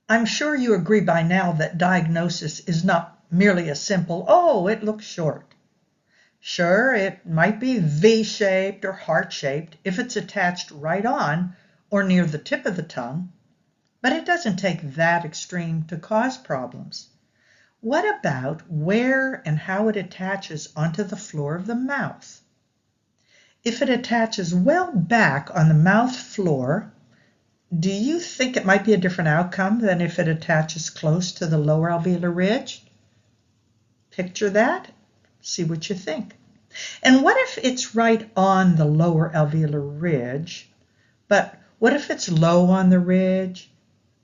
I'm sure you agree by now that diagnosis is not merely a simple, oh, it looks short. Sure, it might be V-shaped or heart-shaped if it's attached right on or near the tip of the tongue, but it doesn't take that extreme to cause problems. What about where and how it attaches onto the floor of the mouth? If it attaches well back on the mouth floor, do you think it might be a different outcome than if it attaches close to the lower alveolar ridge? Picture that. See what you think. And what if it's right on the lower alveolar ridge, but what if it's low on the ridge,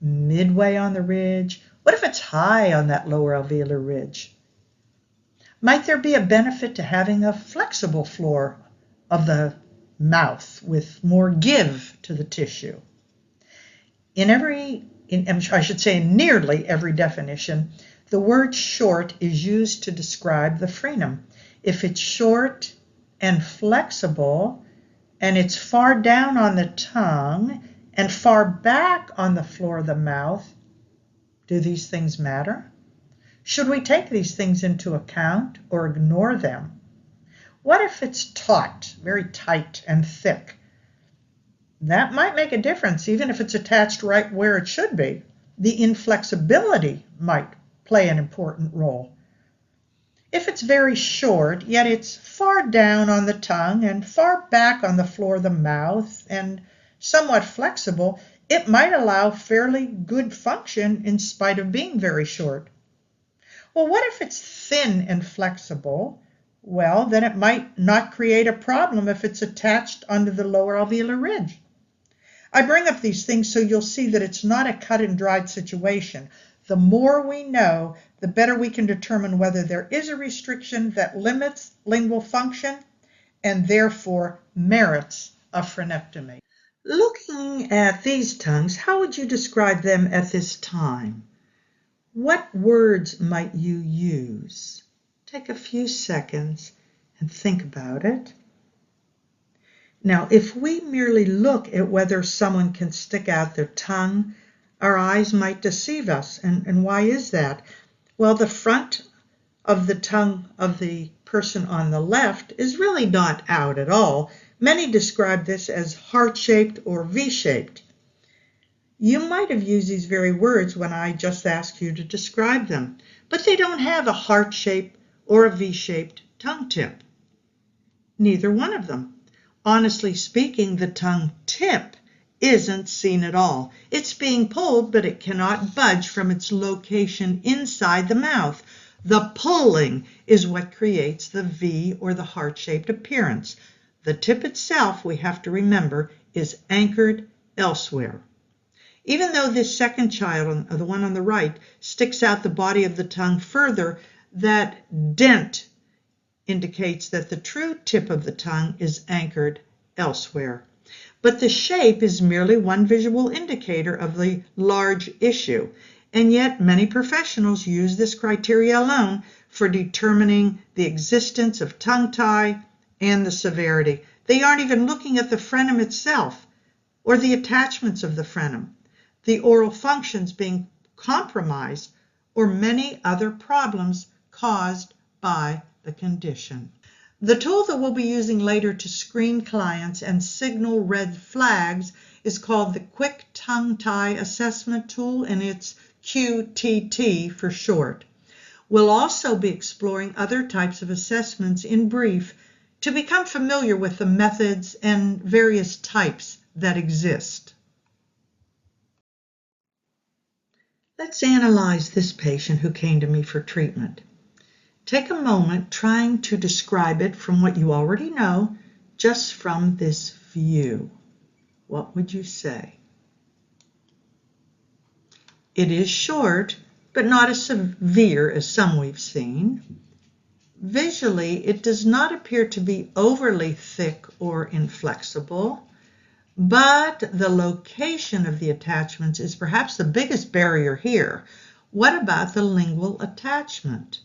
midway on the ridge? What if it's high on that lower alveolar ridge? Might there be a benefit to having a flexible floor of the mouth with more give to the tissue? In nearly every definition, the word short is used to describe the frenum. If it's short and flexible, and it's far down on the tongue and far back on the floor of the mouth, do these things matter? Should we take these things into account or ignore them? What if it's taut, very tight and thick? That might make a difference, even if it's attached right where it should be. The inflexibility might play an important role. If it's very short, yet it's far down on the tongue and far back on the floor of the mouth and somewhat flexible, it might allow fairly good function in spite of being very short. Well, what if it's thin and flexible? Well, then it might not create a problem if it's attached under the lower alveolar ridge. I bring up these things so you'll see that it's not a cut and dried situation. The more we know, the better we can determine whether there is a restriction that limits lingual function and therefore merits a frenectomy. Looking at these tongues, how would you describe them at this time? What words might you use? Take a few seconds and think about it. Now, if we merely look at whether someone can stick out their tongue, our eyes might deceive us. And why is that? Well, the front of the tongue of the person on the left is really not out at all. Many describe this as heart-shaped or V-shaped. You might have used these very words when I just asked you to describe them, but they don't have a heart-shaped or a V-shaped tongue tip. Neither one of them. Honestly speaking, the tongue tip isn't seen at all. It's being pulled, but it cannot budge from its location inside the mouth. The pulling is what creates the V or the heart-shaped appearance. The tip itself, we have to remember, is anchored elsewhere. Even though this second child, the one on the right, sticks out the body of the tongue further, that dent indicates that the true tip of the tongue is anchored elsewhere. But the shape is merely one visual indicator of the large issue, and yet many professionals use this criteria alone for determining the existence of tongue tie and the severity. They aren't even looking at the frenum itself or the attachments of the frenum, the oral functions being compromised, or many other problems caused by the condition. The tool that we'll be using later to screen clients and signal red flags is called the Quick Tongue Tie Assessment Tool, and it's QTT for short. We'll also be exploring other types of assessments in brief to become familiar with the methods and various types that exist. Let's analyze this patient who came to me for treatment. Take a moment trying to describe it from what you already know, just from this view. What would you say? It is short, but not as severe as some we've seen. Visually, it does not appear to be overly thick or inflexible, but the location of the attachments is perhaps the biggest barrier here. What about the lingual attachment?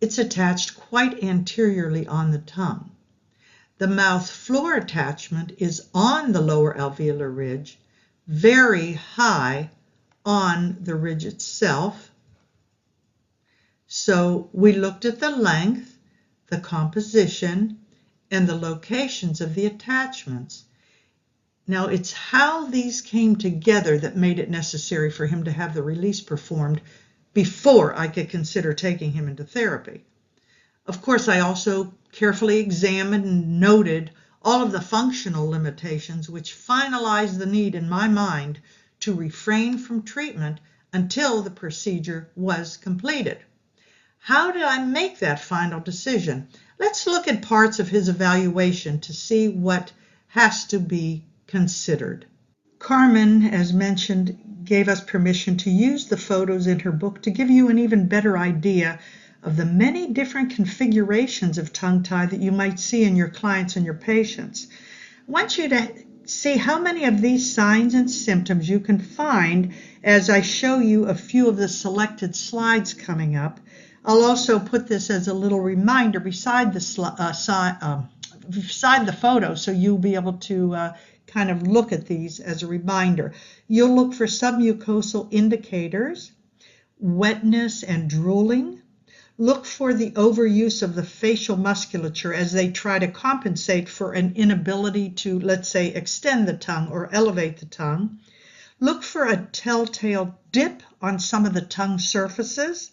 It's attached quite anteriorly on the tongue. The mouth floor attachment is on the lower alveolar ridge, very high on the ridge itself. So we looked at the length, the composition, and the locations of the attachments. Now it's how these came together that made it necessary for him to have the release performed before I could consider taking him into therapy. Of course, I also carefully examined and noted all of the functional limitations which finalized the need in my mind to refrain from treatment until the procedure was completed. How did I make that final decision? Let's look at parts of his evaluation to see what has to be considered. Carmen, as mentioned, gave us permission to use the photos in her book to give you an even better idea of the many different configurations of tongue tie that you might see in your clients and your patients. I want you to see how many of these signs and symptoms you can find as I show you a few of the selected slides coming up. I'll also put this as a little reminder beside the photo, so you'll be able to kind of look at these as a reminder. You'll look for submucosal indicators, wetness and drooling. Look for the overuse of the facial musculature as they try to compensate for an inability to, let's say, extend the tongue or elevate the tongue. Look for a telltale dip on some of the tongue surfaces.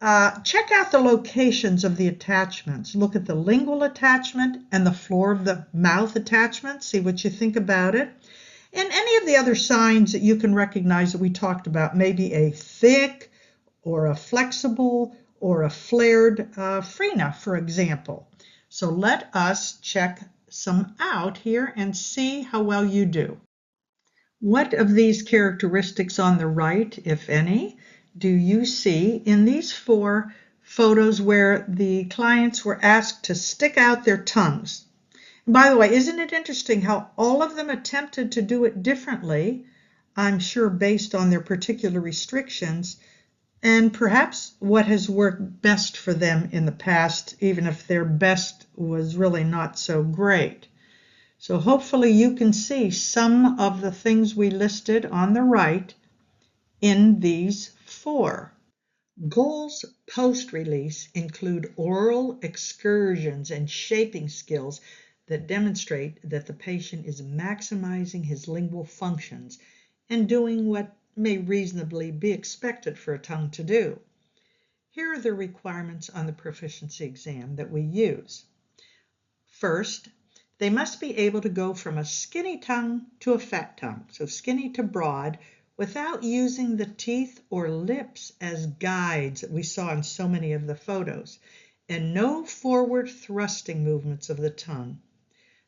Check out the locations of the attachments. Look at the lingual attachment and the floor of the mouth attachment. See what you think about it. And any of the other signs that you can recognize that we talked about, maybe a thick or a flexible or a flared frenum, for example. So let us check some out here and see how well you do. What of these characteristics on the right, if any, do you see in these 4 photos where the clients were asked to stick out their tongues? And by the way, isn't it interesting how all of them attempted to do it differently, I'm sure based on their particular restrictions, and perhaps what has worked best for them in the past, even if their best was really not so great. So hopefully you can see some of the things we listed on the right in these 4. Goals post-release include oral excursions and shaping skills that demonstrate that the patient is maximizing his lingual functions and doing what may reasonably be expected for a tongue to do. Here are the requirements on the proficiency exam that we use. First, they must be able to go from a skinny tongue to a fat tongue, so skinny to broad, without using the teeth or lips as guides that we saw in so many of the photos, and no forward thrusting movements of the tongue.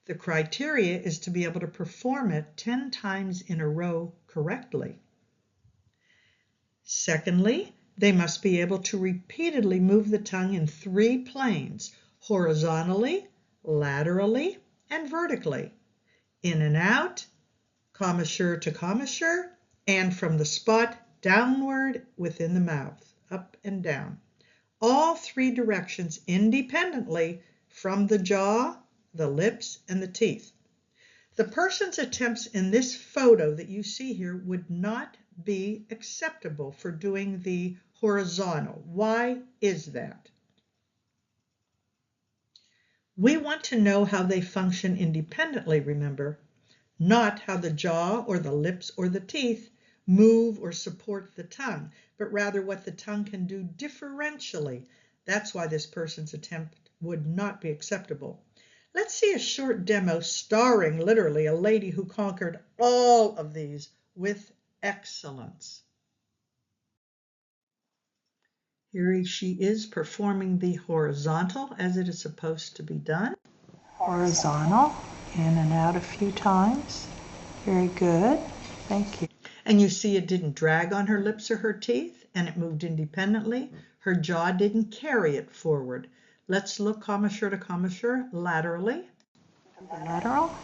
The criteria is to be able to perform it 10 times in a row correctly. Secondly, they must be able to repeatedly move the tongue in 3 planes, horizontally, laterally, and vertically, in and out, commissure to commissure, and from the spot downward within the mouth, up and down. All 3 directions independently from the jaw, the lips, and the teeth. The person's attempts in this photo that you see here would not be acceptable for doing the horizontal. Why is that? We want to know how they function independently, remember, not how the jaw or the lips or the teeth move or support the tongue, but rather what the tongue can do differentially. That's why this person's attempt would not be acceptable. Let's see a short demo starring literally a lady who conquered all of these with excellence. Here she is performing the horizontal as it is supposed to be done. Horizontal, in and out a few times. Very good. Thank you. And you see it didn't drag on her lips or her teeth, and it moved independently. Her jaw didn't carry it forward. Let's look commissure to commissure laterally. Lateral.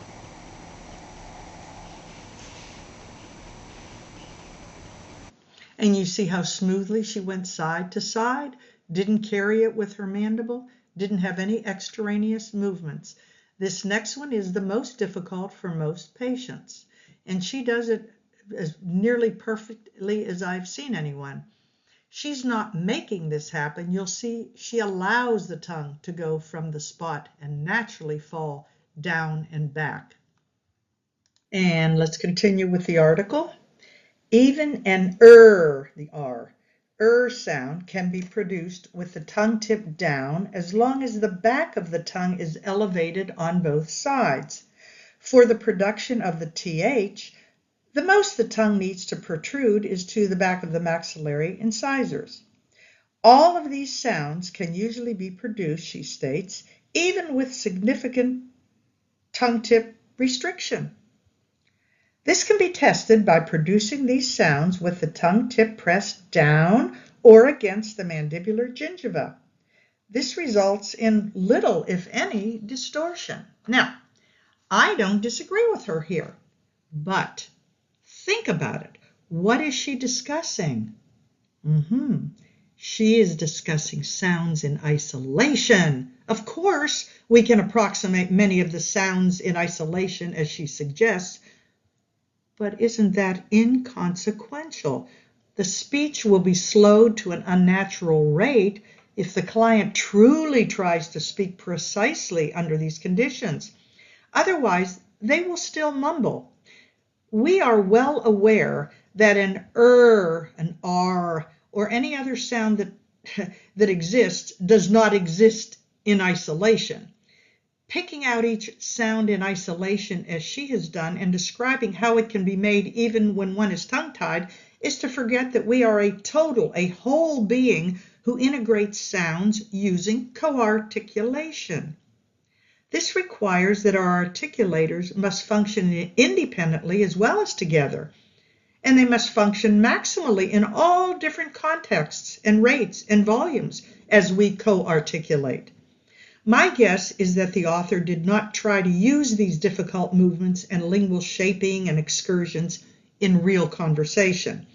And you see how smoothly she went side to side, didn't carry it with her mandible, didn't have any extraneous movements. This next one is the most difficult for most patients, and she does it as nearly perfectly as I've seen anyone. She's not making this happen. You'll see she allows the tongue to go from the spot and naturally fall down and back. And let's continue with the article. Even an the R sound can be produced with the tongue tipped down as long as the back of the tongue is elevated on both sides. For the production of the TH, the most the tongue needs to protrude is to the back of the maxillary incisors. All of these sounds can usually be produced, she states, even with significant tongue tip restriction. This can be tested by producing these sounds with the tongue tip pressed down or against the mandibular gingiva. This results in little, if any, distortion. Now, I don't disagree with her here, but think about it. What is she discussing? She is discussing sounds in isolation. Of course, we can approximate many of the sounds in isolation as she suggests, but isn't that inconsequential? The speech will be slowed to an unnatural rate if the client truly tries to speak precisely under these conditions. Otherwise, they will still mumble. We are well aware that an an R, or any other sound that exists does not exist in isolation. Picking out each sound in isolation as she has done and describing how it can be made even when one is tongue-tied is to forget that we are a whole being who integrates sounds using coarticulation. This requires that our articulators must function independently as well as together, and they must function maximally in all different contexts and rates and volumes as we co-articulate. My guess is that the author did not try to use these difficult movements and lingual shaping and excursions in real conversation.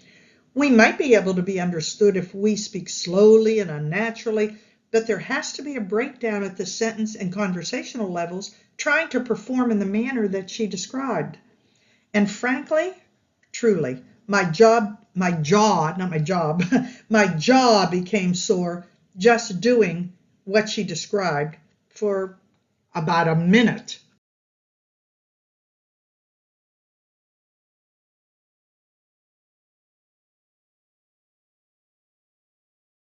We might be able to be understood if we speak slowly and unnaturally, but there has to be a breakdown at the sentence and conversational levels trying to perform in the manner that she described. And frankly, truly, my jaw became sore just doing what she described for about a minute.